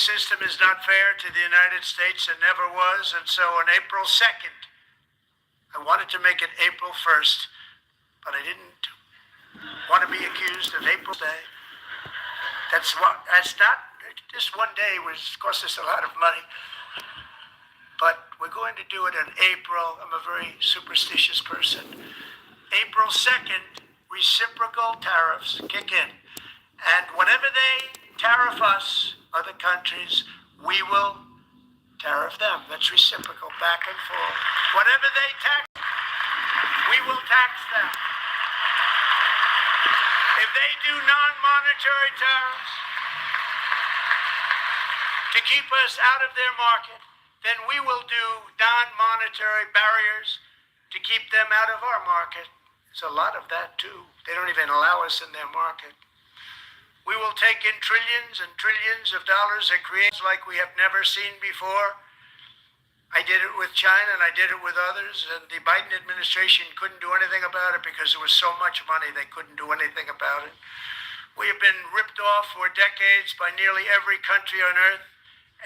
System is not fair to the United States and never was, and so on April 2nd, I wanted to make it April 1st, but I didn't want to be accused of April Day. That's not, just one day was cost us a lot of money, but we're going to do it in April. I'm a very superstitious person. April 2nd, reciprocal tariffs kick in, and whenever they tariff us, other countries, we will tariff them. That's reciprocal, back and forth. Whatever they tax, we will tax them. If they do non-monetary tariffs to keep us out of their market, then we will do non-monetary barriers to keep them out of our market. There's a lot of that too. They don't even allow us in their market. We will take in trillions and trillions of dollars and create like we have never seen before. I did it with China and I did it with others, and the Biden administration couldn't do anything about it because there was so much money they couldn't do anything about it. We have been ripped off for decades by nearly every country on earth,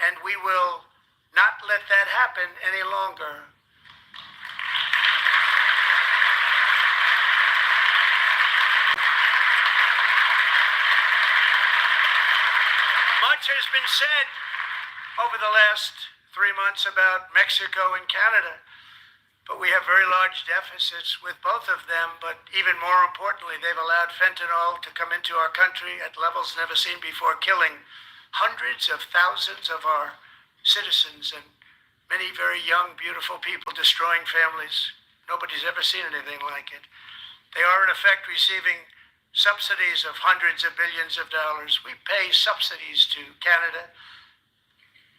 and we will not let that happen any longer. Much has been said over the last 3 months about Mexico and Canada, but we have very large deficits with both of them. But even more importantly, they've allowed fentanyl to come into our country at levels never seen before, killing hundreds of thousands of our citizens and many very young, beautiful people, destroying families. Nobody's ever seen anything like it. They are in effect receiving subsidies of hundreds of billions of dollars. We pay subsidies to Canada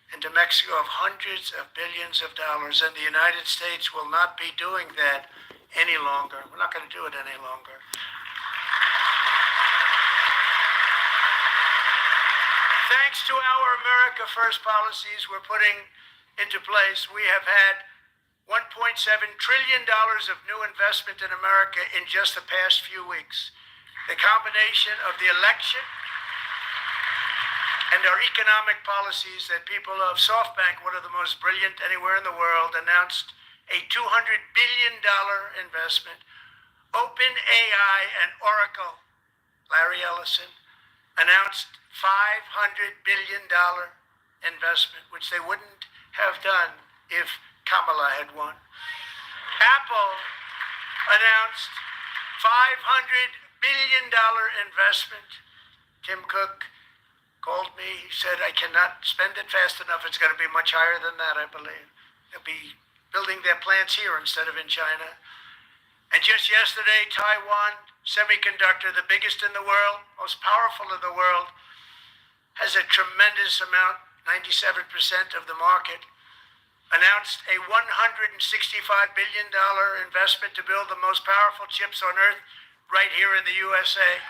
and to Mexico of hundreds of billions of dollars, and the United States will not be doing that any longer. We're not going to do it any longer. Thanks to our America First policies we're putting into place, we have had $1.7 trillion of new investment in America in just the past few weeks. The combination of the election and our economic policies that people of SoftBank, one of the most brilliant anywhere in the world, announced a $200 billion investment. OpenAI and Oracle, Larry Ellison, announced $500 billion investment, which they wouldn't have done if Kamala had won. Apple announced $500 billion investment. Tim Cook called me. He said, I cannot spend it fast enough. It's going to be much higher than that, I believe. They'll be building their plants here instead of in China. And just yesterday, Taiwan Semiconductor, the biggest in the world, most powerful in the world, has a tremendous amount, 97% of the market, announced a $165 billion investment to build the most powerful chips on earth right here in the USA.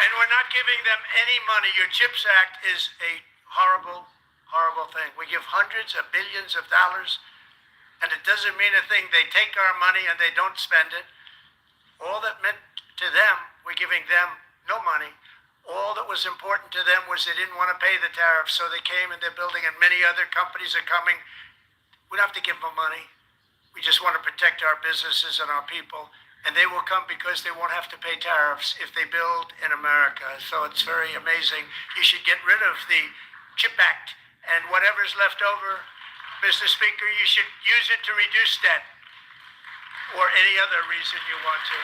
And we're not giving them any money. Your CHIPS Act is a horrible, horrible thing. We give hundreds of billions of dollars, and it doesn't mean a thing. They take our money and they don't spend it. All that meant to them, we're giving them no money. All that was important to them was they didn't want to pay the tariffs, so they came and they're building, and many other companies are coming. We don't have to give them money. We just want to protect our businesses and our people, and they will come because they won't have to pay tariffs if they build in America. So it's very amazing. You should get rid of the CHIP Act, and whatever's left over, Mr. Speaker, you should use it to reduce debt or any other reason you want to.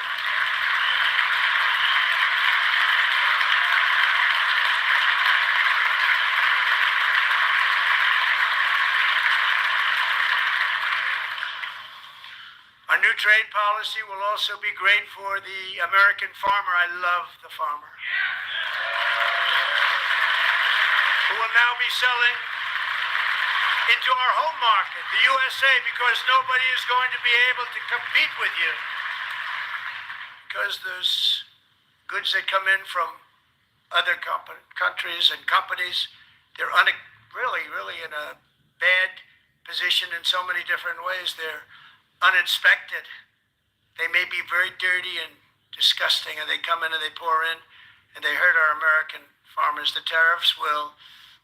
Our new trade policy will also be great for the American farmer. I love the farmer, who will now be selling into our home market, the USA, because nobody is going to be able to compete with you. Because there's goods that come in from other countries and companies, they're really in a bad positioned in so many different ways. They're unexpected. They may be very dirty and disgusting, and they come in and they pour in, and they hurt our American farmers. The tariffs will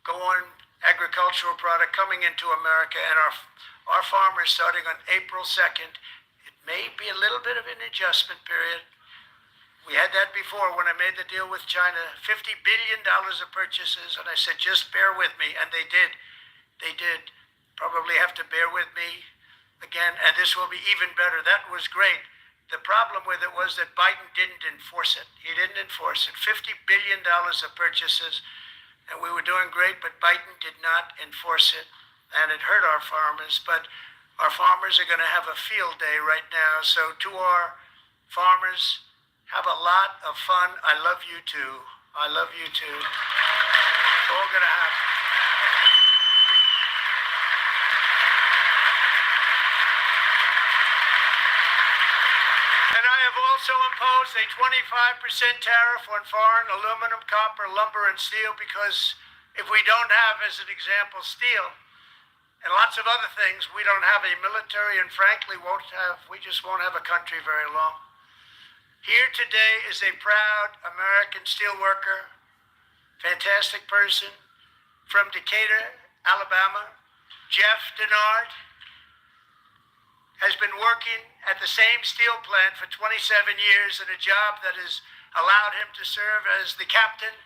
go on agricultural product coming into America, and our farmers, starting on April 2nd, it may be a little bit of an adjustment period. We had that before when I made the deal with China, $50 billion of purchases, and I said, just bear with me, and they did. They did probably have to bear with me again, and this will be even better. That was great. The problem with it was that Biden didn't enforce it. He didn't enforce it. $50 billion of purchases, and we were doing great, but Biden did not enforce it, and it hurt our farmers. But our farmers are going to have a field day right now. So to our farmers, have a lot of fun. I love you too. I love you too. It's all going to happen. And I have also imposed a 25% tariff on foreign aluminum, copper, lumber, and steel, because if we don't have, as an example, steel and lots of other things, we don't have a military, and frankly, we just won't have a country very long. Here today is a proud American steelworker, fantastic person from Decatur, Alabama. Jeff Denard has been working at the same steel plant for 27 years in a job that has allowed him to serve as the captain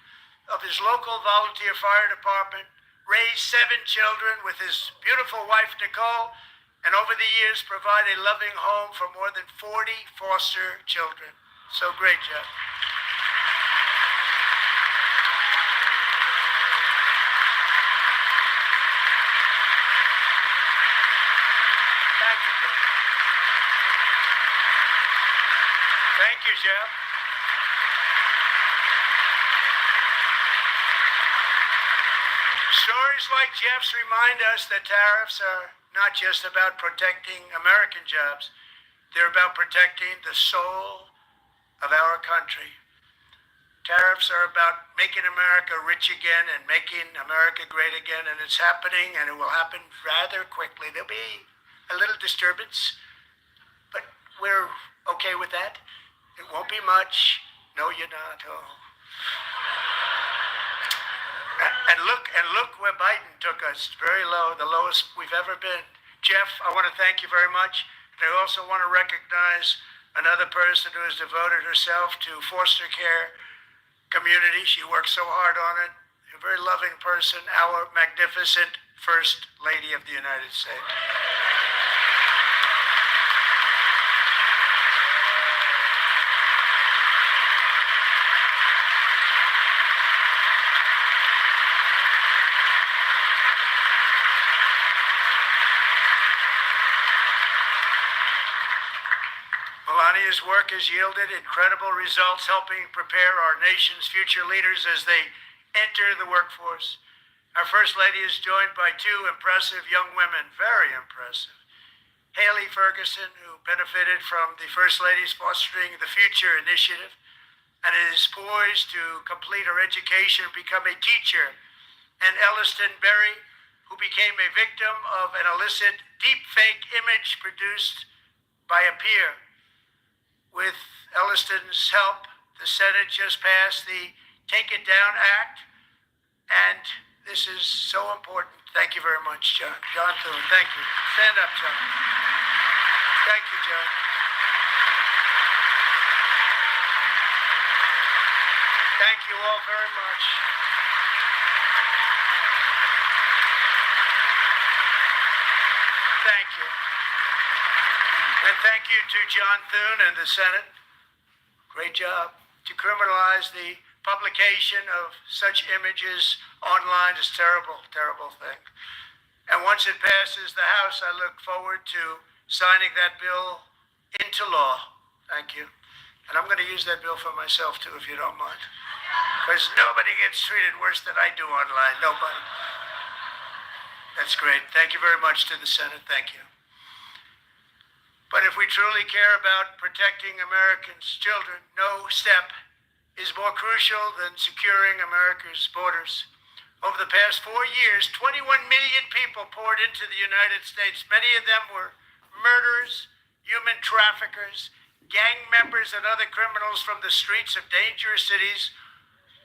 of his local volunteer fire department, raised 7 children with his beautiful wife, Nicole, and over the years provide a loving home for more than 40 foster children. So great, Jeff. Thank you, Jeff. Thank you, Jeff. Stories like Jeff's remind us that tariffs are not just about protecting American jobs. They're about protecting the soul of our country. Tariffs are about making America rich again and making America great again, and it's happening, and it will happen rather quickly. There'll be a little disturbance, but we're okay with that. It won't be much. No, you're not. Oh. And look where Biden took us. Very low, the lowest we've ever been. Jeff, I want to thank you very much. And I also want to recognize another person who has devoted herself to foster care community. She works so hard on it. A very loving person, our magnificent First Lady of the United States. Melania's work has yielded incredible results, helping prepare our nation's future leaders as they enter the workforce. Our First Lady is joined by 2 impressive young women, very impressive. Haley Ferguson, who benefited from the First Lady's Fostering the Future initiative and is poised to complete her education and become a teacher. And Elliston Berry, who became a victim of an illicit deepfake image produced by a peer. With Elliston's help, the Senate just passed the Take It Down Act, and this is so important. Thank you very much, John. John Thune, thank you. Stand up, John. Thank you, John. Thank you all very much. Thank you. And thank you to John Thune and the Senate. Great job. To criminalize the publication of such images online is terrible, terrible thing. And once it passes the House, I look forward to signing that bill into law. Thank you. And I'm going to use that bill for myself too, if you don't mind. Because nobody gets treated worse than I do online. Nobody. That's great. Thank you very much to the Senate. Thank you. But if we truly care about protecting Americans' children, no step is more crucial than securing America's borders. Over the past 4 years, 21 million people poured into the United States. Many of them were murderers, human traffickers, gang members, and other criminals from the streets of dangerous cities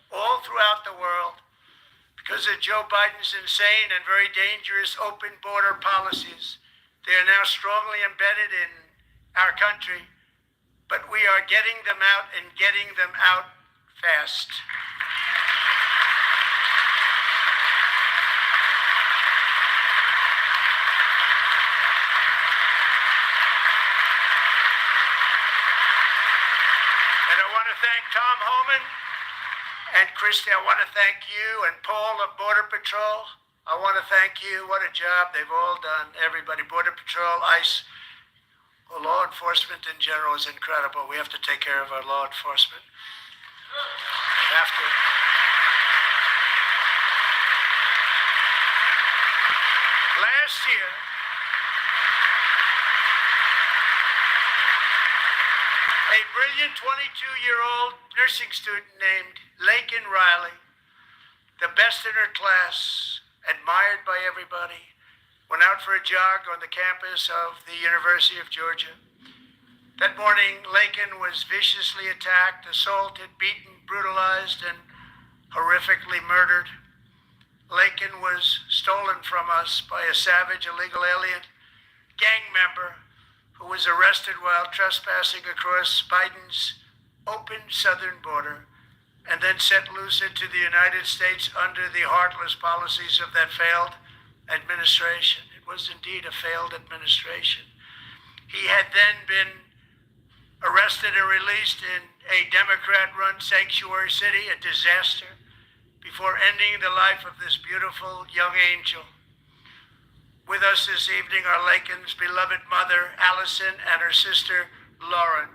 all throughout the world. Because of Joe Biden's insane and very dangerous open border policies, they are now strongly embedded in our country, but we are getting them out and getting them out fast. And I want to thank Tom Homan and Christy. I want to thank you and Paul of Border Patrol. I want to thank you. What a job they've all done. Everybody, Border Patrol, ICE, well, law enforcement in general is incredible. We have to take care of our law enforcement. We have to. Last year, a brilliant 22-year-old nursing student named Laken Riley, the best in her class, admired by everybody, went out for a jog on the campus of the University of Georgia. That morning, Laken was viciously attacked, assaulted, beaten, brutalized, and horrifically murdered. Laken was stolen from us by a savage illegal alien gang member who was arrested while trespassing across Biden's open southern border and then set loose into the United States under the heartless policies of that failed administration. It was indeed a failed administration. He had then been arrested and released in a Democrat-run sanctuary city, a disaster, before ending the life of this beautiful young angel. With us this evening are Laken's beloved mother, Allison, and her sister, Lauren.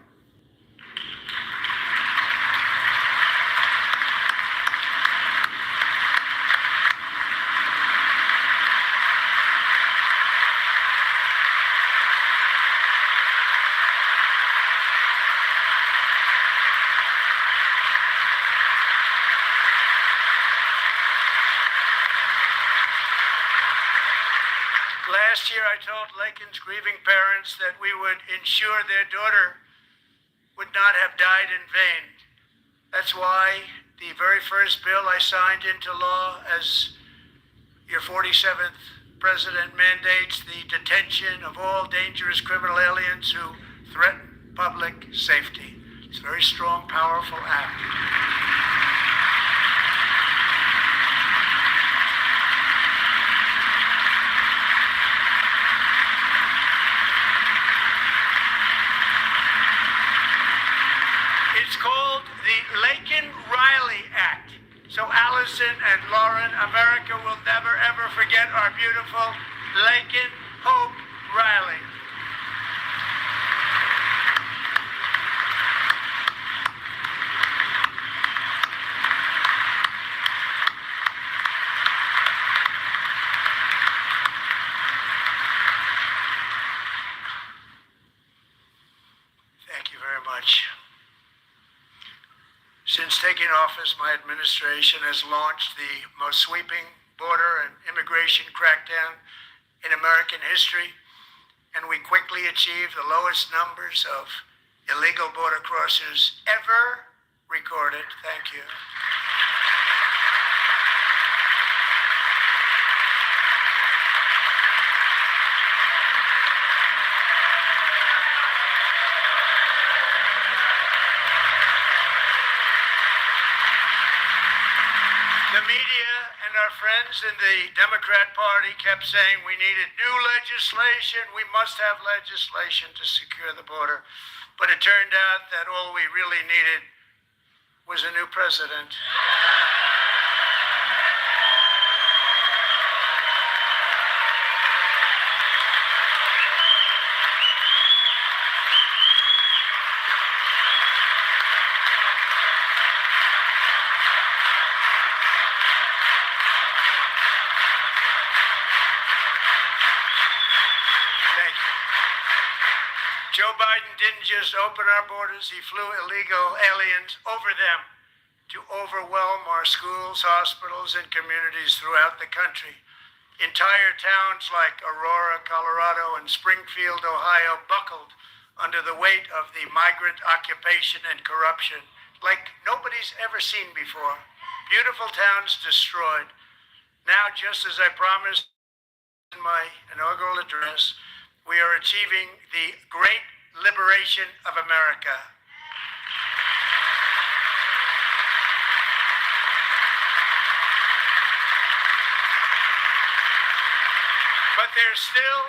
Last year, I told Laken's grieving parents that we would ensure their daughter would not have died in vain. That's why the very first bill I signed into law as your 47th president mandates the detention of all dangerous criminal aliens who threaten public safety. It's a very strong, powerful act. It's called the Laken-Riley Act. So Allison and Lauren, America will never, ever forget our beautiful Laken Hope Riley. Thank you very much. Since taking office, my administration has launched the most sweeping border and immigration crackdown in American history, and we quickly achieved the lowest numbers of illegal border crossers ever recorded. Thank you. The media and our friends in the Democrat Party kept saying we needed new legislation, we must have legislation to secure the border. But it turned out that all we really needed was a new president. Joe Biden didn't just open our borders, he flew illegal aliens over them. to overwhelm our schools, hospitals, and communities throughout the country. Entire towns like Aurora, Colorado, and Springfield, Ohio, buckled under the weight of the migrant occupation and corruption like nobody's ever seen before. Beautiful towns destroyed. Now, just as I promised in my inaugural address, we are achieving the great liberation of America. But there still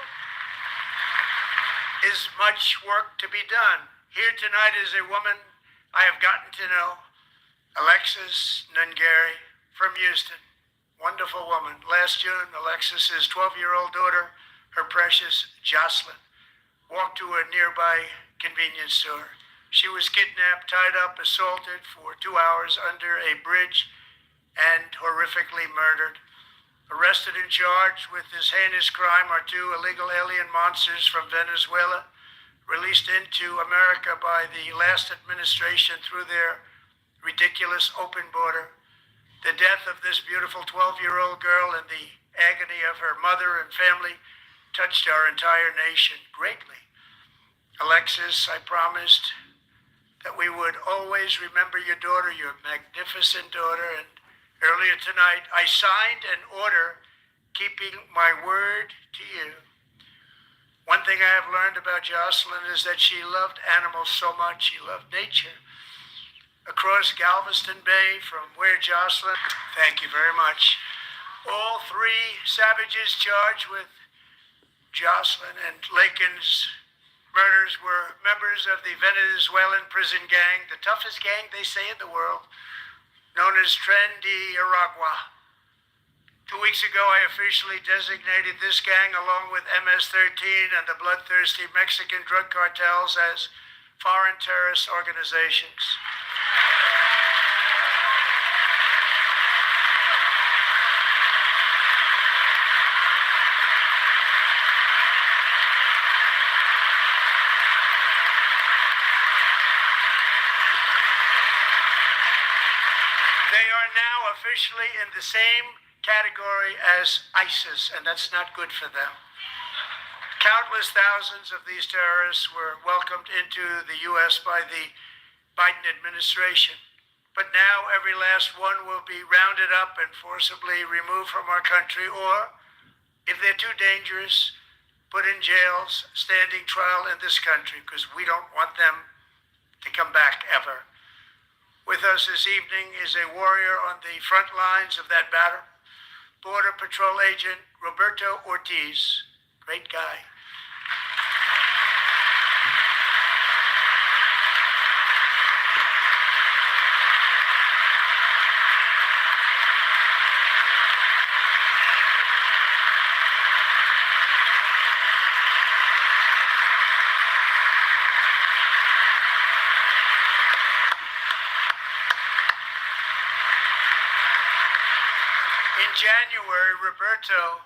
is much work to be done. Here tonight is a woman I have gotten to know, Alexis Nungary from Houston. Wonderful woman. Last June, Alexis's 12-year-old daughter, her precious Jocelyn, walked to a nearby convenience store. She was kidnapped, tied up, assaulted for 2 hours under a bridge, and horrifically murdered. Arrested and charged with this heinous crime are 2 illegal alien monsters from Venezuela, released into America by the last administration through their ridiculous open border. The death of this beautiful 12-year-old girl and the agony of her mother and family touched our entire nation greatly. Alexis, I promised that we would always remember your daughter, your magnificent daughter, and earlier tonight, I signed an order keeping my word to you. One thing I have learned about Jocelyn is that she loved animals so much. She loved nature. Across Galveston Bay, from where Jocelyn, thank you very much, all 3 savages charged with Jocelyn and Lakin's murders were members of the Venezuelan prison gang, the toughest gang, they say, in the world, known as Tren de Aragua. 2 weeks ago, I officially designated this gang, along with MS-13 and the bloodthirsty Mexican drug cartels, as foreign terrorist organizations. They are now officially in the same category as ISIS, and that's not good for them. Countless thousands of these terrorists were welcomed into the U.S. by the Biden administration. But now every last one will be rounded up and forcibly removed from our country, or, if they're too dangerous, put in jails, standing trial in this country, because we don't want them to come back ever. With us this evening is a warrior on the front lines of that battle, Border Patrol Agent Roberto Ortiz. Great guy. In January, Roberto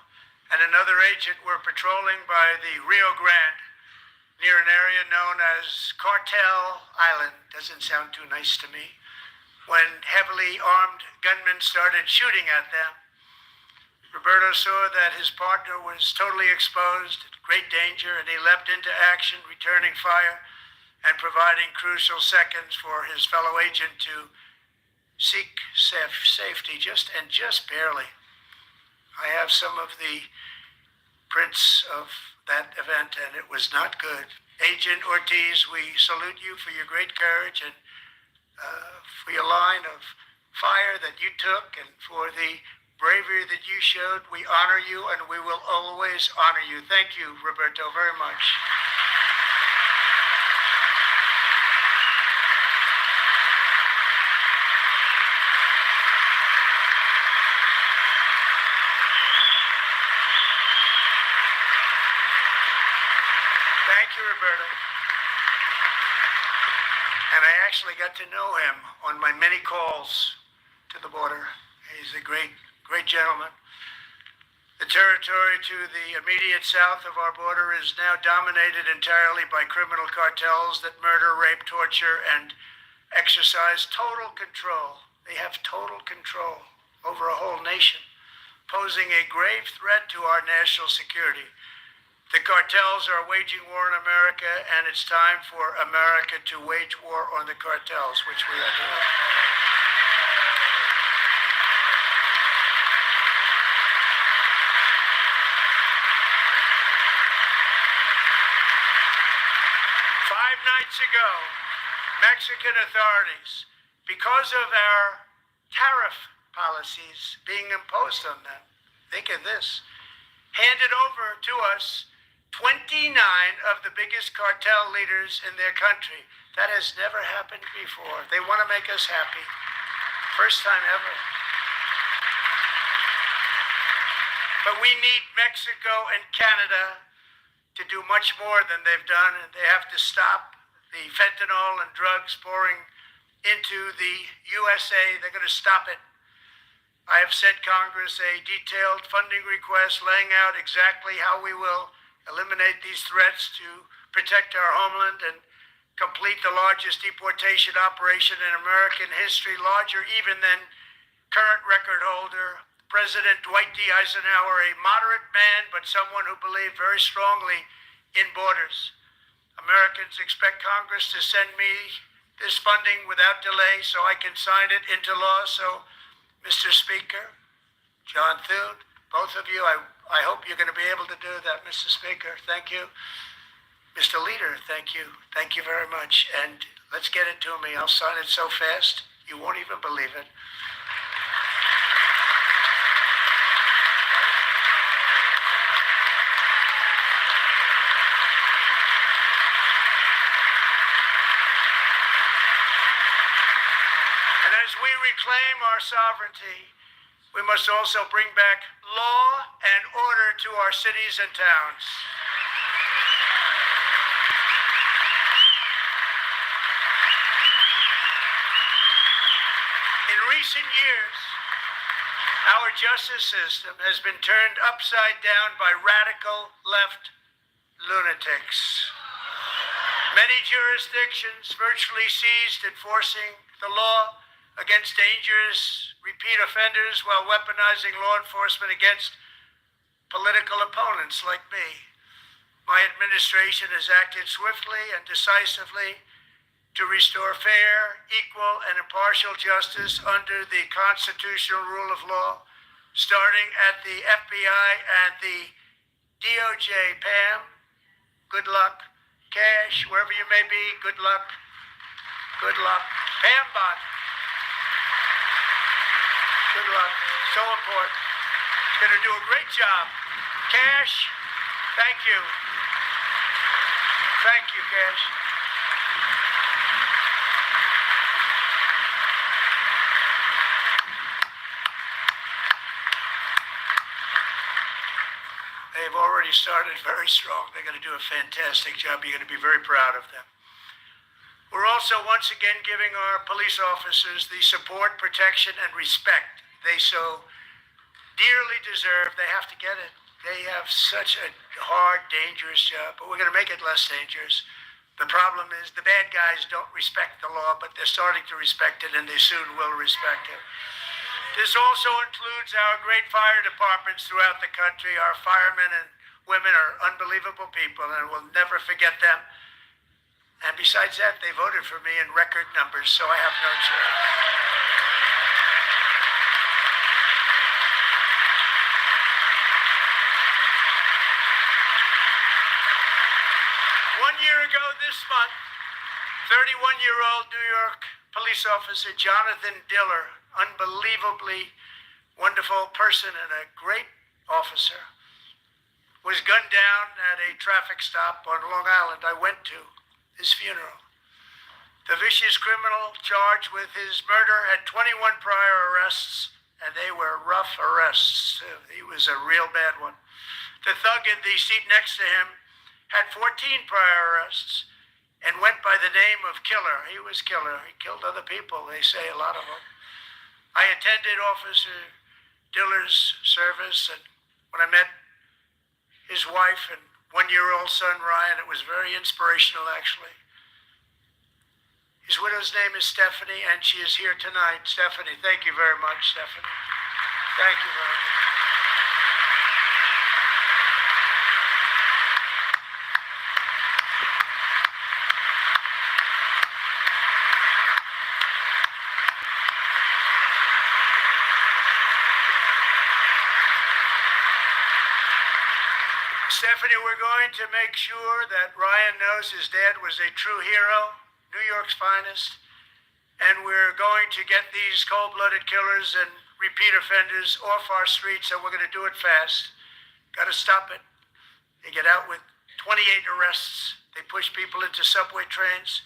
and another agent were patrolling by the Rio Grande, near an area known as Cartel Island. Doesn't sound too nice to me. When heavily armed gunmen started shooting at them, Roberto saw that his partner was totally exposed, at great danger, and he leapt into action, returning fire and providing crucial seconds for his fellow agent to seek safety, just barely. I have some of the prints of that event, and it was not good. Agent Ortiz, we salute you for your great courage and for your line of fire that you took, and for the bravery that you showed. We honor you, and we will always honor you. Thank you, Roberto, very much. Thank you, Roberto. And I actually got to know him on my many calls to the border. He's a great gentleman. The territory to the immediate south of our border is now dominated entirely by criminal cartels that murder, rape, torture, and exercise total control They have total control over a whole nation, posing a grave threat to our national security. The cartels are waging war in America, and it's time for America to wage war on the cartels, which we are doing. Five nights ago, Mexican authorities, because of our tariff policies being imposed on them, think of this, handed over to us 29 of the biggest cartel leaders in their country. That has never happened before. They want to make us happy. First time ever. But we need Mexico and Canada to do much more than they've done, and they have to stop the fentanyl and drugs pouring into the USA. They're going to stop it. I have sent Congress a detailed funding request laying out exactly how we will eliminate these threats to protect our homeland and complete the largest deportation operation in American history, larger even than current record holder President Dwight D. Eisenhower, a moderate man, but someone who believed very strongly in borders. Americans expect Congress to send me this funding without delay so I can sign it into law. So, Mr. Speaker, John Thune, both of you, I hope you're going to be able to do that, Mr. Speaker. Thank you. Mr. Leader, thank you. Thank you very much. And let's get it to me. I'll sign it so fast, you won't even believe it. As we reclaim our sovereignty, we must also bring back law and order to our cities and towns. In recent years, our justice system has been turned upside down by radical left lunatics. Many jurisdictions virtually ceased enforcing the law against dangerous repeat offenders while weaponizing law enforcement against political opponents like me. My administration has acted swiftly and decisively to restore fair, equal, and impartial justice under the constitutional rule of law, starting at the FBI and the DOJ. Pam, good luck. Cash, wherever you may be, good luck. Good luck. Pam Bond. Good luck. So important. Going to do a great job. Cash, thank you. Thank you, Cash. They've already started very strong. They're going to do a fantastic job. You're going to be very proud of them. We're also once again giving our police officers the support, protection, and respect they so dearly deserve. They have to get it. They have such a hard, dangerous job, but we're going to make it less dangerous. The problem is the bad guys don't respect the law, but they're starting to respect it, and they soon will respect it. This also includes our great fire departments throughout the country. Our firemen and women are unbelievable people, and we'll never forget them. And besides that, they voted for me in record numbers, so I have no choice. 1 year ago this month, 31-year-old New York police officer Jonathan Diller, unbelievably wonderful person and a great officer, was gunned down at a traffic stop on Long Island. I went to his funeral. The vicious criminal charged with his murder had 21 prior arrests, and they were rough arrests. He was a real bad one. The thug in the seat next to him had 14 prior arrests and went by the name of Killer. He was Killer. He killed other people, they say, a lot of them. I attended Officer Diller's service, and when I met his wife and 1-year-old son, Ryan, it was very inspirational, actually. His widow's name is Stephanie, and she is here tonight. Stephanie, thank you very much, Stephanie. Thank you very much. Stephanie, we're going to make sure that Ryan knows his dad was a true hero, New York's finest, and we're going to get these cold-blooded killers and repeat offenders off our streets, and we're going to do it fast. Got to stop it. They get out with 28 arrests. They push people into subway trains.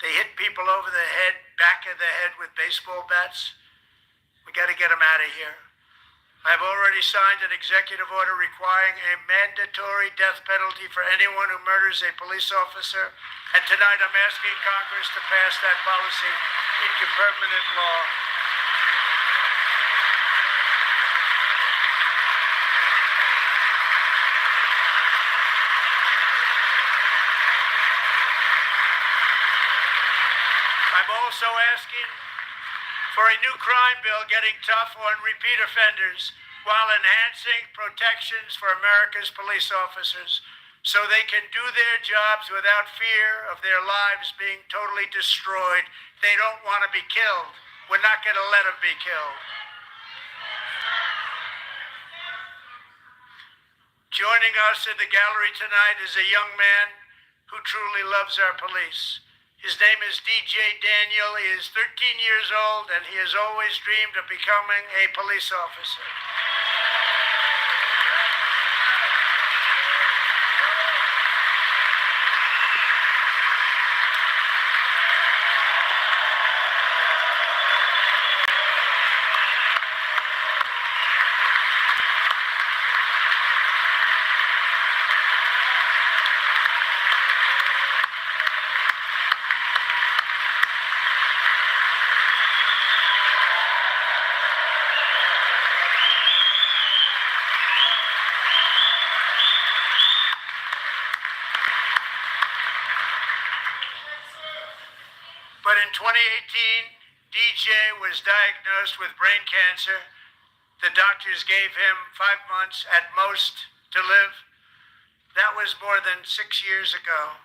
They hit people over the head, back of the head with baseball bats. We got to get them out of here. I've already signed an executive order requiring a mandatory death penalty for anyone who murders a police officer, and tonight I'm asking Congress to pass that policy into permanent law. I'm also asking for a new crime bill getting tough on repeat offenders while enhancing protections for America's police officers so they can do their jobs without fear of their lives being totally destroyed. They don't want to be killed. We're not going to let them be killed. Joining us in the gallery tonight is a young man who truly loves our police. His name is DJ Daniel. He is 13 years old, and he has always dreamed of becoming a police officer. But in 2018, DJ was diagnosed with brain cancer. The doctors gave him 5 months at most to live. That was more than 6 years ago.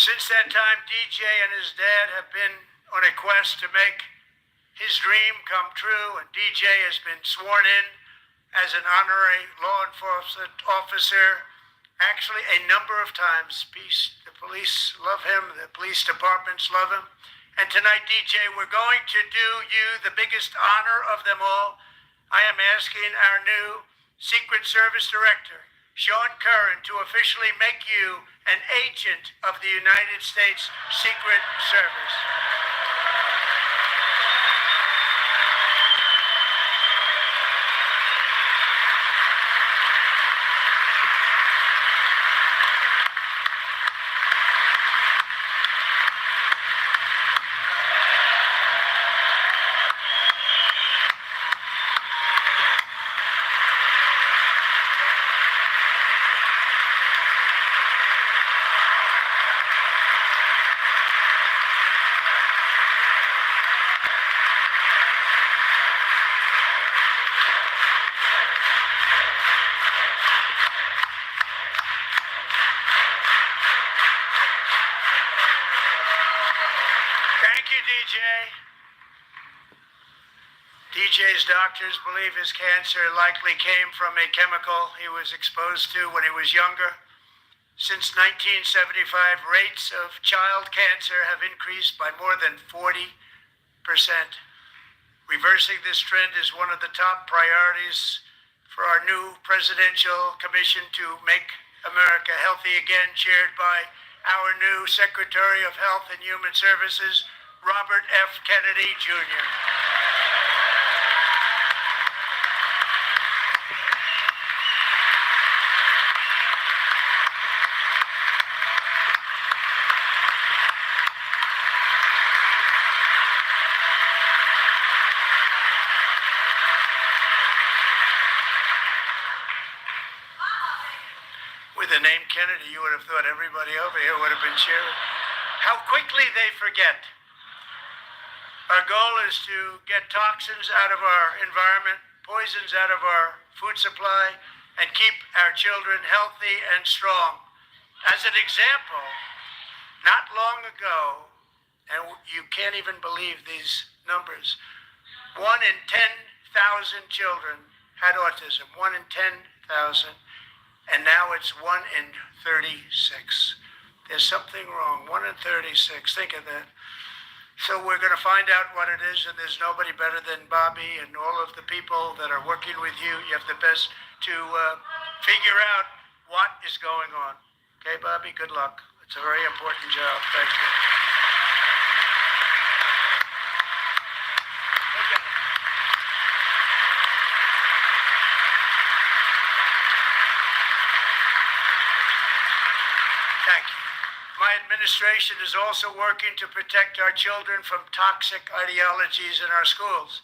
Since that time, DJ and his dad have been on a quest to make his dream come true, and DJ has been sworn in as an honorary law enforcement officer, actually a number of times. The police love him, the police departments love him. And tonight, DJ, we're going to do you the biggest honor of them all. I am asking our new Secret Service Director, Sean Curran, to officially make you an agent of the United States Secret Service. DJ. DJ's doctors believe his cancer likely came from a chemical he was exposed to when he was younger. Since 1975, rates of child cancer have increased by more than 40%. Reversing this trend is one of the top priorities for our new presidential commission to make America healthy again, chaired by our new Secretary of Health and Human Services, Robert F. Kennedy, Jr. With the name Kennedy, you would have thought everybody over here would have been cheering. How quickly they forget. Our goal is to get toxins out of our environment, poisons out of our food supply, and keep our children healthy and strong. As an example, not long ago, and you can't even believe these numbers, 1 in 10,000 children had autism, 1 in 10,000, and now it's 1 in 36. There's something wrong, 1 in 36, think of that. So we're going to find out what it is, and there's nobody better than Bobby and all of the people that are working with you. You have the best to figure out what is going on. Okay, Bobby, good luck. It's a very important job. Thank you. Okay. Thank you. My administration is also working to protect our children from toxic ideologies in our schools.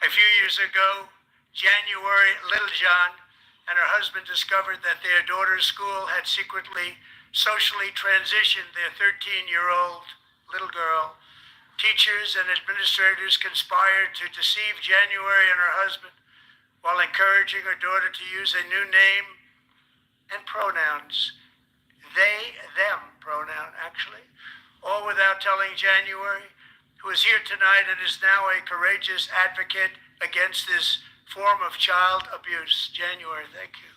A few years ago, January, Little John and her husband discovered that their daughter's school had secretly socially transitioned their 13-year-old little girl. Teachers and administrators conspired to deceive January and her husband while encouraging her daughter to use a new name and pronouns. They, them pronoun, actually, all without telling January, who is here tonight and is now a courageous advocate against this form of child abuse. January, thank you.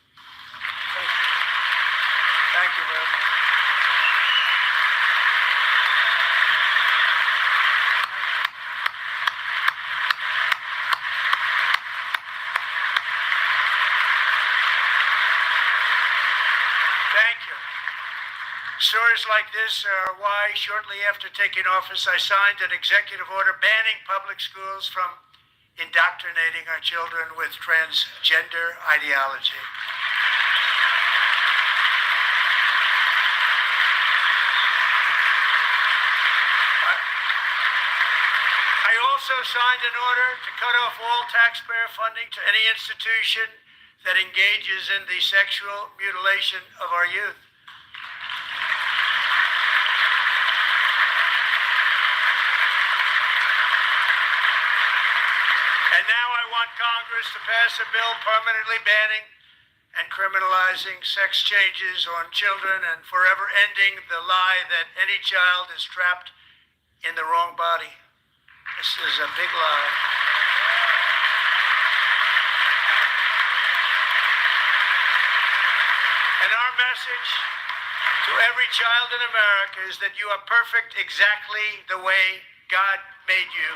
Thank you. Thank you very much. Thank you. Stories like this are why, shortly after taking office, I signed an executive order banning public schools from indoctrinating our children with transgender ideology. I also signed an order to cut off all taxpayer funding to any institution that engages in the sexual mutilation of our youth. And now I want Congress to pass a bill permanently banning and criminalizing sex changes on children and forever ending the lie that any child is trapped in the wrong body. This is a big lie. And our message to every child in America is that you are perfect exactly the way God made you.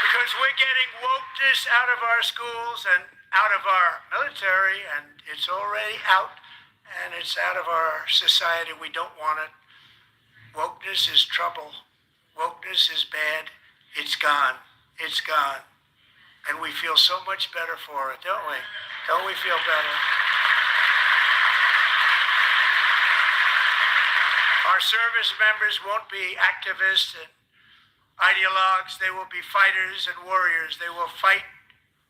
Because we're getting wokeness out of our schools and out of our military, and it's already out, and it's out of our society. We don't want it. Wokeness is trouble. Wokeness is bad. It's gone. It's gone. And we feel so much better for it, don't we? Don't we feel better? Our service members won't be activists and ideologues. They will be fighters and warriors. They will fight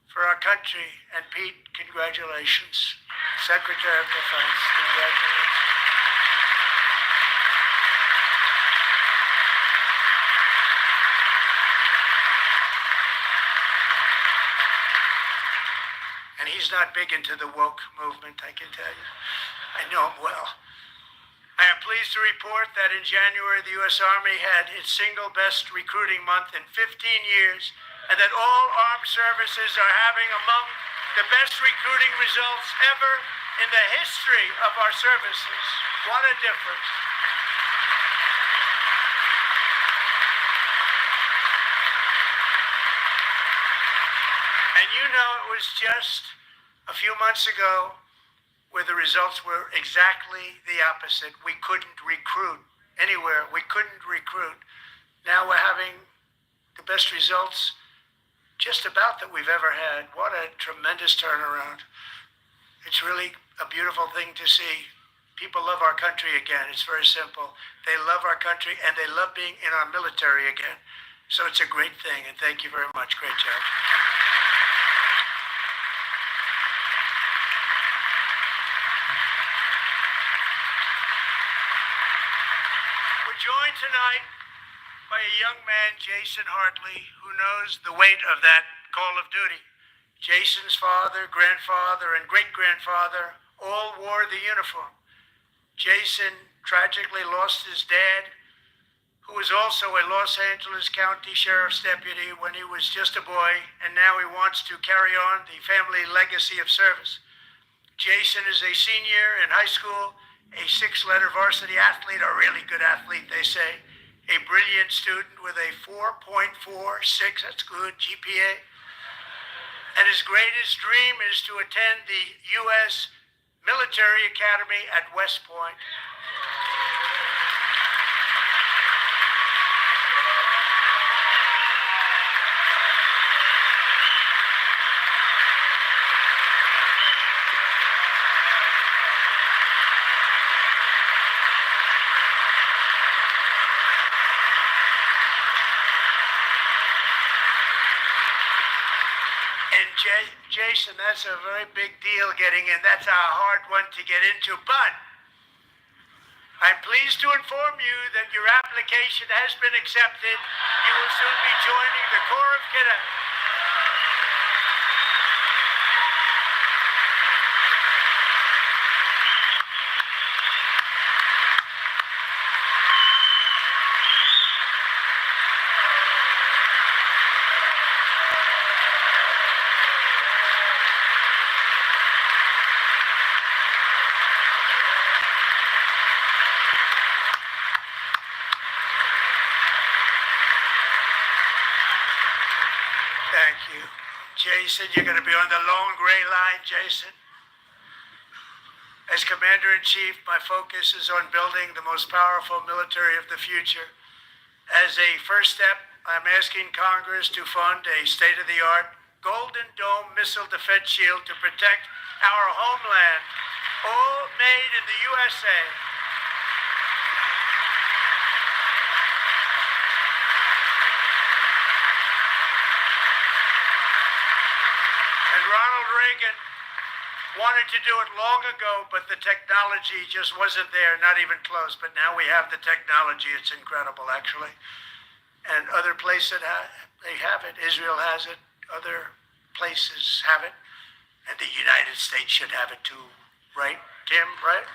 for our country. And Pete, congratulations. Secretary of Defense, congratulations. And he's not big into the woke movement, I can tell you. I know him well. I am pleased to report that in January, the U.S. Army had its single best recruiting month in 15 years, and that all armed services are having among the best recruiting results ever in the history of our services. What a difference. And you know, it was just a few months ago where the results were exactly the opposite. We couldn't recruit anywhere. We couldn't recruit. Now we're having the best results just about that we've ever had. What a tremendous turnaround. It's really a beautiful thing to see. people love our country again. It's very simple. They love our country and they love being in our military again. So it's a great thing, and thank you very much. Great job. We're joined tonight by a young man, Jason Hartley, who knows the weight of that call of duty. Jason's father, grandfather, and great-grandfather all wore the uniform. Jason tragically lost his dad, who was also a Los Angeles County Sheriff's deputy when he was just a boy, and now he wants to carry on the family legacy of service. Jason is a senior in high school, a 6-letter varsity athlete, a really good athlete, they say, a brilliant student with a 4.46, that's good, GPA. And his greatest dream is to attend the U.S. Military Academy at West Point. And Jason, that's a very big deal getting in. That's a hard one to get into. But I'm pleased to inform you that your application has been accepted. You will soon be joining the Corps of Cadets. Thank you. Jason, you're going to be on the long gray line, Jason. As Commander-in-Chief, my focus is on building the most powerful military of the future. As a first step, I'm asking Congress to fund a state-of-the-art Golden Dome missile defense shield to protect our homeland, all made in the USA. Ronald Reagan wanted to do it long ago, but the technology just wasn't there, not even close. But now we have the technology. It's incredible, actually. And other places, they have it. Israel has it. Other places have it. And the United States should have it too. Right, Tim? Right?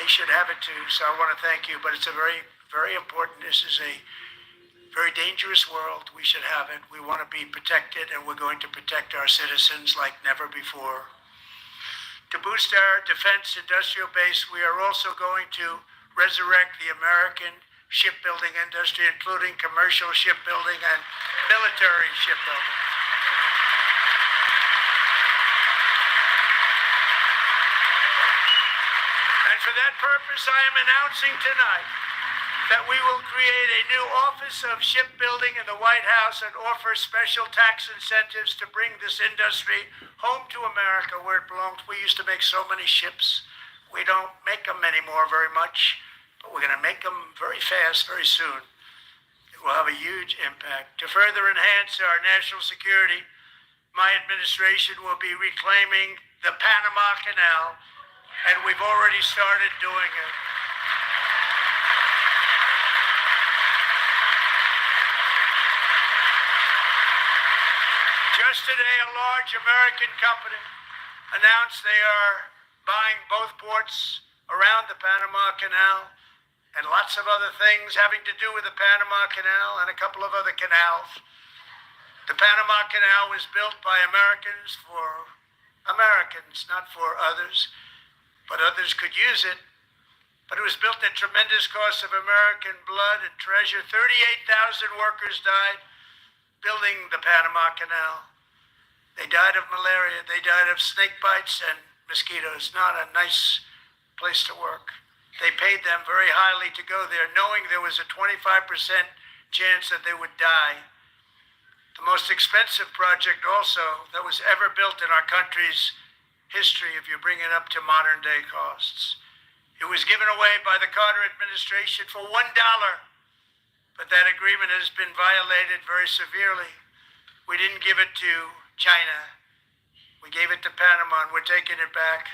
They should have it too. So I want to thank you. But it's a very, very important. This is a very dangerous world. We should have it. We want to be protected, and we're going to protect our citizens like never before. To boost our defense industrial base, we are also going to resurrect the American shipbuilding industry, including commercial shipbuilding and military shipbuilding. And for that purpose, I am announcing tonight that we will create a new Office of Shipbuilding in the White House and offer special tax incentives to bring this industry home to America where it belongs. We used to make so many ships. We don't make them anymore very much, but we're going to make them very fast, very soon. It will have a huge impact. To further enhance our national security, my administration will be reclaiming the Panama Canal, and we've already started doing it. Just today, a large American company announced they are buying both ports around the Panama Canal and lots of other things having to do with the Panama Canal and a couple of other canals. The Panama Canal was built by Americans for Americans, not for others, but others could use it. But it was built at tremendous cost of American blood and treasure. 38,000 workers died building the Panama Canal. They died of malaria. They died of snake bites and mosquitoes. Not a nice place to work. They paid them very highly to go there, knowing there was a 25% chance that they would die. The most expensive project also that was ever built in our country's history, if you bring it up to modern day costs. It was given away by the Carter administration for $1, but that agreement has been violated very severely. We didn't give it to China. We gave it to Panama, and we're taking it back.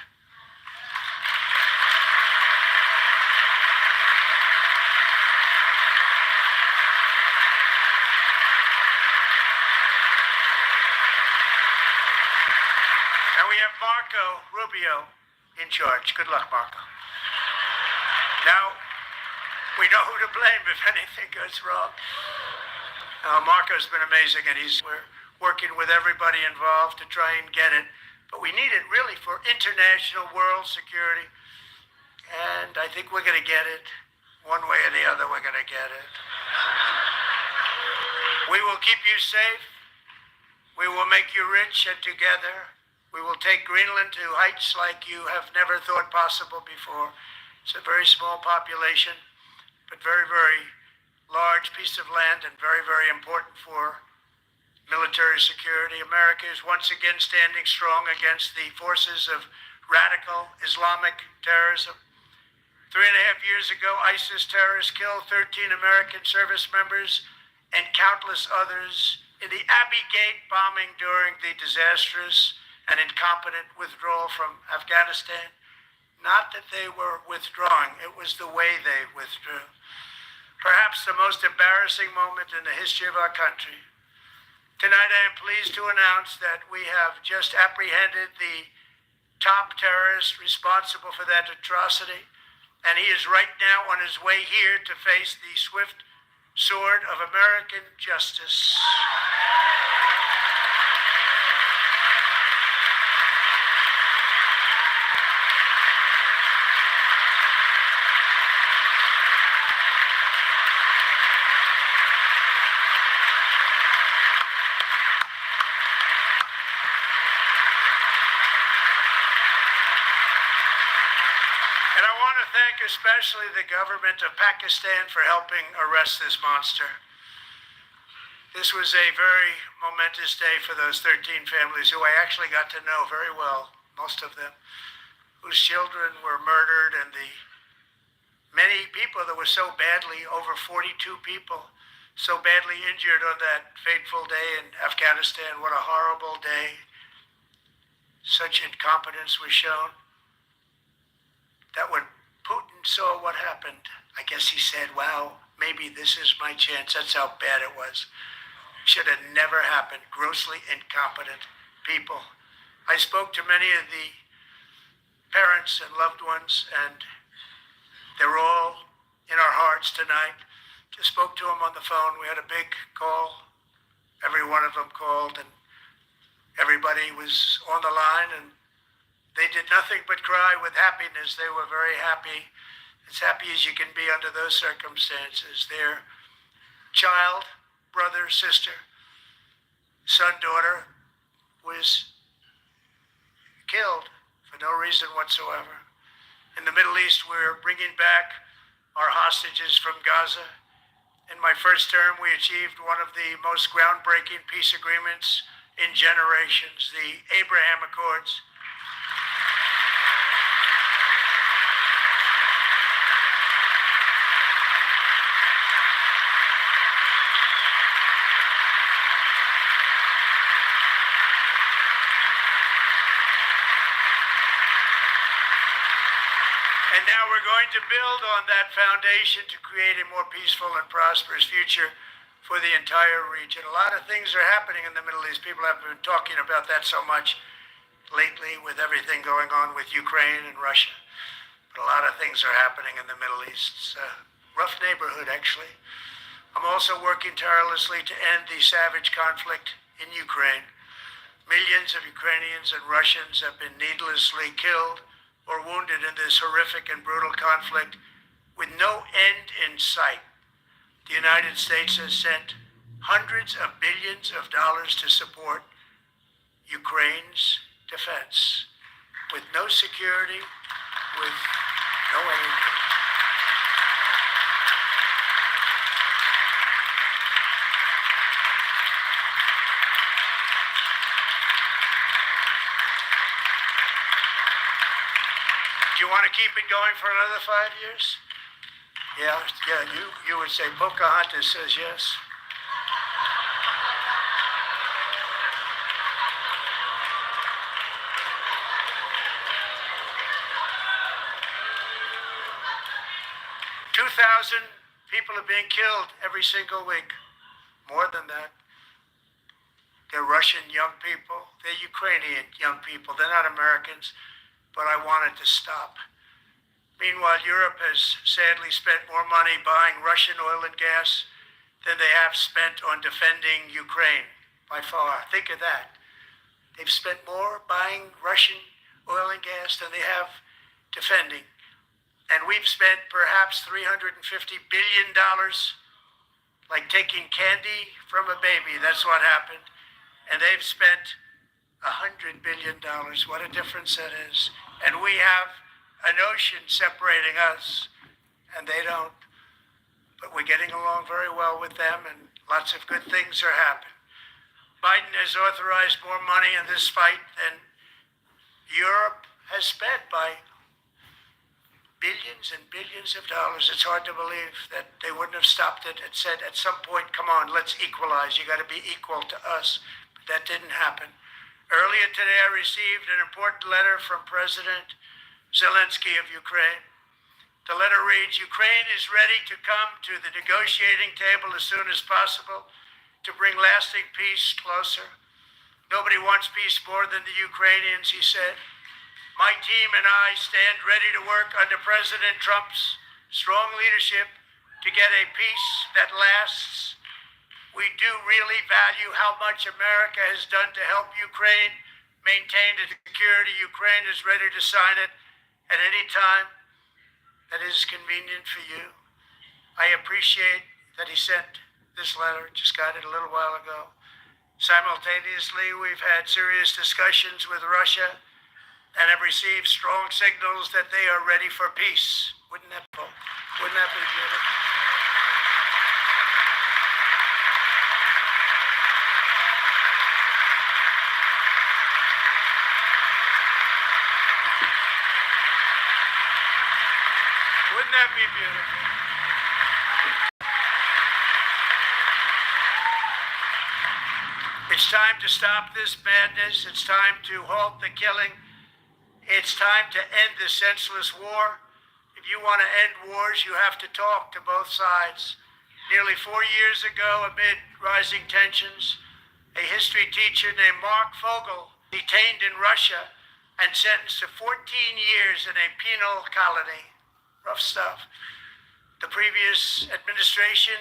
And we have Marco Rubio in charge. Good luck, Marco. Now, we know who to blame if anything goes wrong. Marco's been amazing, and we're working with everybody involved to try and get it. But we need it really for international world security. And I think we're going to get it. One way or the other, we're going to get it. We will keep you safe. We will make you rich, and together we will take Greenland to heights like you have never thought possible before. It's a very small population, but very, very large piece of land and very, very important for military security. America is once again standing strong against the forces of radical Islamic terrorism. 3.5 years ago, ISIS terrorists killed 13 American service members and countless others in the Abbey Gate bombing during the disastrous and incompetent withdrawal from Afghanistan. Not that they were withdrawing, it was the way they withdrew. Perhaps the most embarrassing moment in the history of our country. Tonight I am pleased to announce that we have just apprehended the top terrorist responsible for that atrocity, and he is right now on his way here to face the swift sword of American justice. And I want to thank especially the government of Pakistan for helping arrest this monster. This was a very momentous day for those 13 families who I actually got to know very well, most of them, whose children were murdered, and the many people that were so badly, over 42 people, so badly injured on that fateful day in Afghanistan. What a horrible day. Such incompetence was shown. That when Putin saw what happened, I guess he said, wow, maybe this is my chance. That's how bad it was. Should have never happened. Grossly incompetent people. I spoke to many of the parents and loved ones, and they're all in our hearts tonight. Just spoke to them on the phone. We had a big call. Every one of them called, and everybody was on the line, and they did nothing but cry with happiness. They were very happy, as happy as you can be under those circumstances. Their child, brother, sister, son, daughter was killed for no reason whatsoever. In the Middle East, we're bringing back our hostages from Gaza. In my first term, we achieved one of the most groundbreaking peace agreements in generations, the Abraham Accords. And now we're going to build on that foundation to create a more peaceful and prosperous future for the entire region. A lot of things are happening in the Middle East. People have been talking about that so much lately with everything going on with Ukraine and Russia. But a lot of things are happening in the Middle East. It's a rough neighborhood, actually. I'm also working tirelessly to end the savage conflict in Ukraine. Millions of Ukrainians and Russians have been needlessly killed or wounded in this horrific and brutal conflict with no end in sight. The United States has sent hundreds of billions of dollars to support Ukraine's defense, with no security, with no anything. Do you want to keep it going for another 5 years? Yeah, you would say Pocahontas says yes. $2,000 people are being killed every single week. More than that. They're Russian young people. They're Ukrainian young people. They're not Americans. But I want it to stop. Meanwhile, Europe has sadly spent more money buying Russian oil and gas than they have spent on defending Ukraine, by far. Think of that. They've spent more buying Russian oil and gas than they have defending. And we've spent perhaps $350 billion, like taking candy from a baby. That's what happened. And they've spent $100 billion. What a difference that is. And we have an ocean separating us, and they don't. But we're getting along very well with them, and lots of good things are happening. Biden has authorized more money in this fight than Europe has spent by billions and billions of dollars. It's hard to believe that they wouldn't have stopped it and said at some point, come on, let's equalize. You got to be equal to us. But that didn't happen. Earlier today, I received an important letter from President Zelensky of Ukraine. The letter reads, Ukraine is ready to come to the negotiating table as soon as possible to bring lasting peace closer. Nobody wants peace more than the Ukrainians, he said. My team and I stand ready to work under President Trump's strong leadership to get a peace that lasts. We do really value how much America has done to help Ukraine maintain the security. Ukraine is ready to sign it at any time that is convenient for you. I appreciate that he sent this letter, just got it a little while ago. Simultaneously, we've had serious discussions with Russia and have received strong signals that they are ready for peace. Wouldn't that be beautiful? Wouldn't that be beautiful? It's time to stop this madness. It's time to halt the killing. It's time to end this senseless war. If you want to end wars, you have to talk to both sides. Nearly 4 years ago, amid rising tensions, a history teacher named Mark Fogel, detained in Russia and sentenced to 14 years in a penal colony. Rough stuff. The previous administration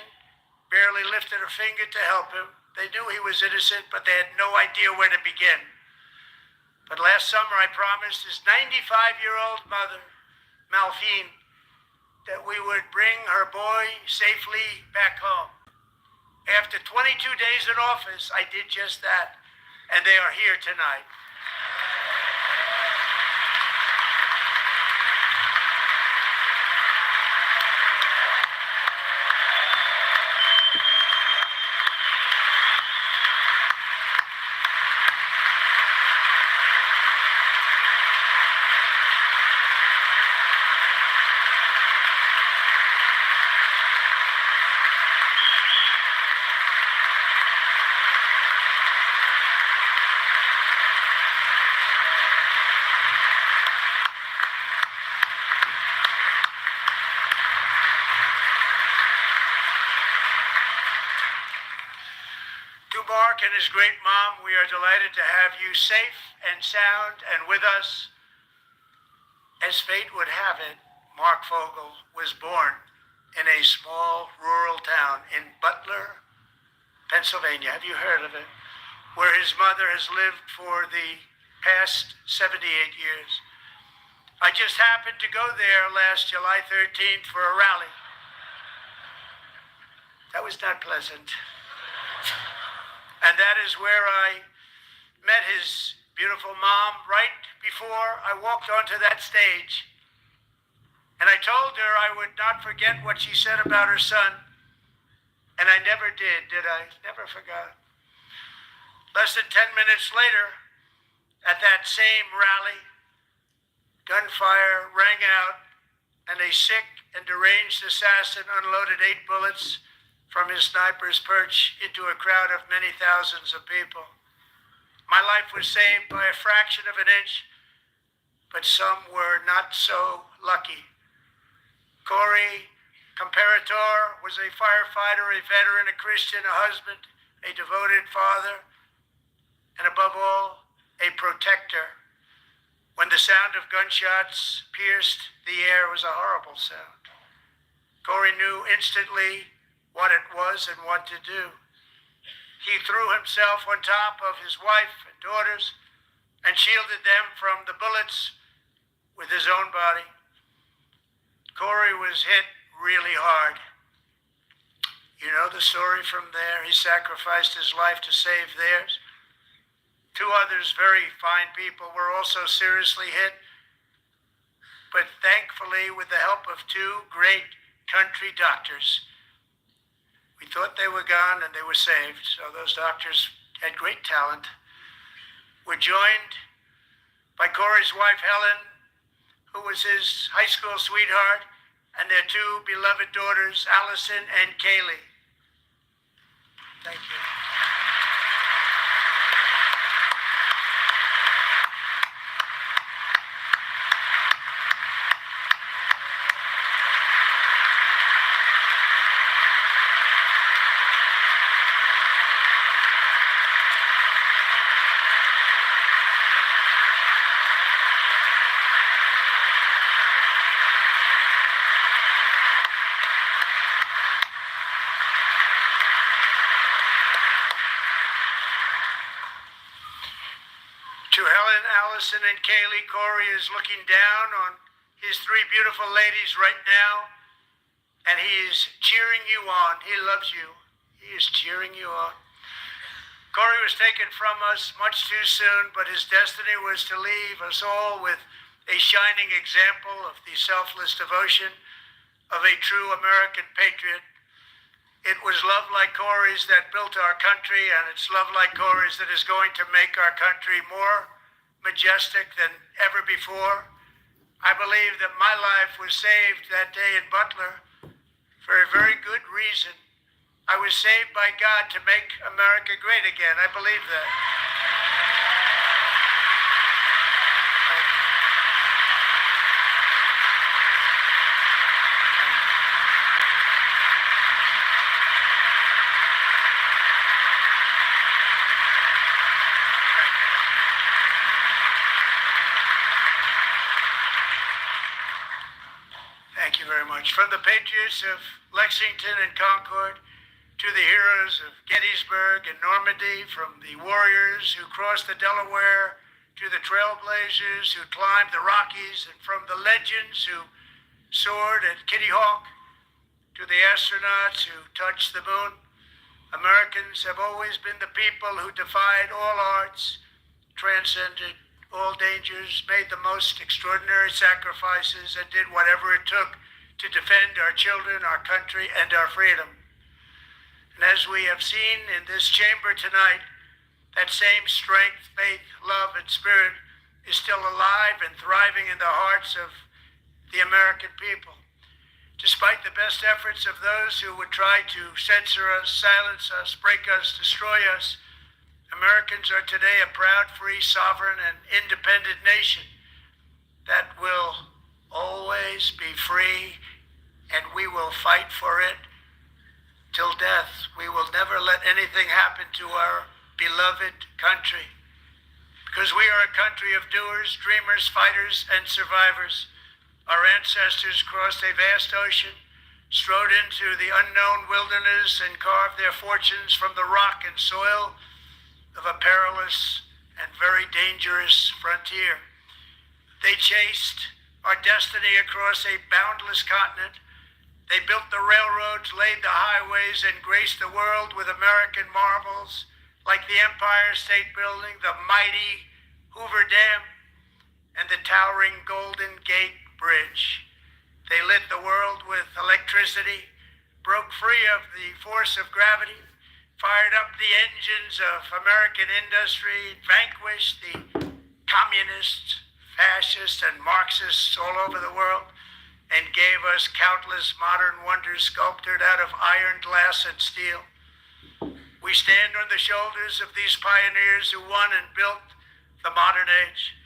barely lifted a finger to help him. They knew he was innocent, but they had no idea where to begin. But last summer, I promised his 95-year-old mother, Malphine, that we would bring her boy safely back home. After 22 days in office, I did just that, and they are here tonight. To Mark and his great mom, we are delighted to have you safe and sound and with us. As fate would have it, Mark Fogel was born in a small rural town in Butler, Pennsylvania. Have you heard of it? Where his mother has lived for the past 78 years. I just happened to go there last July 13th for a rally. That was not pleasant. And that is where I met his beautiful mom right before I walked onto that stage. And I told her I would not forget what she said about her son. And I never did I? Never forgot. Less than 10 minutes later, at that same rally, gunfire rang out, and a sick and deranged assassin unloaded 8 bullets from his sniper's perch into a crowd of many thousands of people. My life was saved by a fraction of an inch, but some were not so lucky. Corey Comparator was a firefighter, a veteran, a Christian, a husband, a devoted father, and above all, a protector. When the sound of gunshots pierced the air, it was a horrible sound. Corey knew instantly what it was and what to do. He threw himself on top of his wife and daughters and shielded them from the bullets with his own body. Corey was hit really hard. You know the story from there. He sacrificed his life to save theirs. 2 others, very fine people, were also seriously hit. But thankfully, with the help of 2 great country doctors, we thought they were gone and they were saved. So those doctors had great talent. We're joined by Corey's wife, Helen, who was his high school sweetheart, and their 2 beloved daughters, Allison and Kaylee. Thank you. To Helen, Allison, and Kaylee, Corey is looking down on his 3 beautiful ladies right now, and he is cheering you on. He loves you. He is cheering you on. Corey was taken from us much too soon, but his destiny was to leave us all with a shining example of the selfless devotion of a true American patriot. It was love like Corey's that built our country, and it's love like Corey's that is going to make our country more majestic than ever before. I believe that my life was saved that day in Butler for a very good reason. I was saved by God to make America great again. I believe that. Thank you very much. From the patriots of Lexington and Concord to the heroes of Gettysburg and Normandy, from the warriors who crossed the Delaware to the trailblazers who climbed the Rockies, and from the legends who soared at Kitty Hawk to the astronauts who touched the moon, Americans have always been the people who defied all odds, transcended all dangers, made the most extraordinary sacrifices, and did whatever it took to defend our children, our country, and our freedom. And as we have seen in this chamber tonight, that same strength, faith, love, and spirit is still alive and thriving in the hearts of the American people. Despite the best efforts of those who would try to censor us, silence us, break us, destroy us, Americans are today a proud, free, sovereign, and independent nation that will always be free, and we will fight for it till death. We will never let anything happen to our beloved country, because we are a country of doers, dreamers, fighters, and survivors. Our ancestors crossed a vast ocean, strode into the unknown wilderness, and carved their fortunes from the rock and soil of a perilous and very dangerous frontier. They chased our destiny across a boundless continent. They built the railroads, laid the highways, and graced the world with American marvels like the Empire State Building, the mighty Hoover Dam, and the towering Golden Gate Bridge. They lit the world with electricity, broke free of the force of gravity, fired up the engines of American industry, vanquished the communists, fascists, and Marxists all over the world, and gave us countless modern wonders sculptured out of iron, glass, and steel. We stand on the shoulders of these pioneers who won and built the modern age.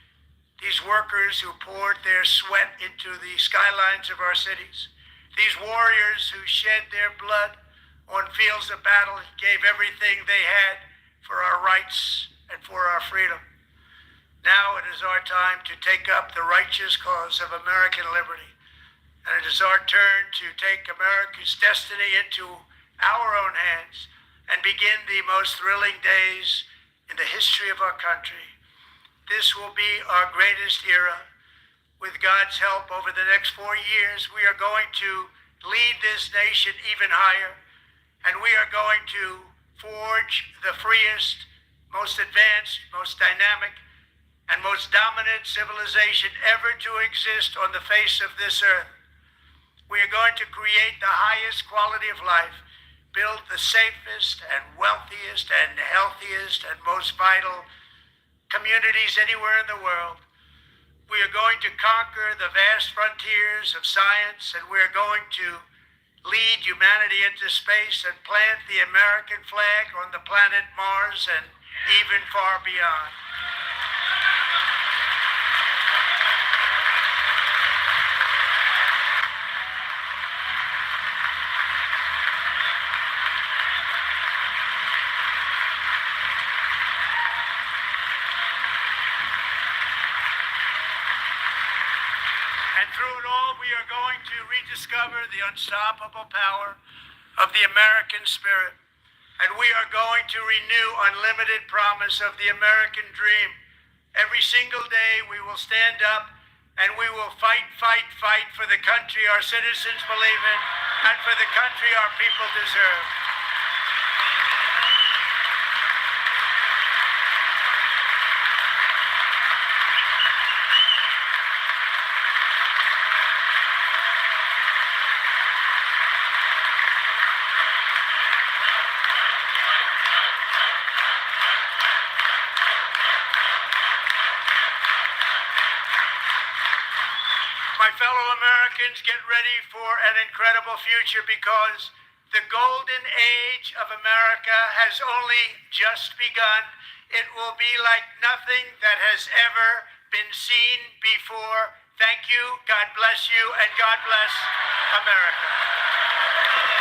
These workers who poured their sweat into the skylines of our cities. These warriors who shed their blood on fields of battle and gave everything they had for our rights and for our freedom. Now it is our time to take up the righteous cause of American liberty. And it is our turn to take America's destiny into our own hands and begin the most thrilling days in the history of our country. This will be our greatest era. With God's help, over the next 4 years, we are going to lead this nation even higher, and we are going to forge the freest, most advanced, most dynamic, and most dominant civilization ever to exist on the face of this earth. We are going to create the highest quality of life, build the safest and wealthiest and healthiest and most vital communities anywhere in the world. We are going to conquer the vast frontiers of science, and we are going to lead humanity into space and plant the American flag on the planet Mars and even far beyond. Through it all, we are going to rediscover the unstoppable power of the American spirit. And we are going to renew unlimited promise of the American dream. Every single day we will stand up and we will fight, fight, fight for the country our citizens believe in and for the country our people deserve. My fellow Americans, get ready for an incredible future, because the golden age of America has only just begun. It will be like nothing that has ever been seen before. Thank you, God bless you, and God bless America.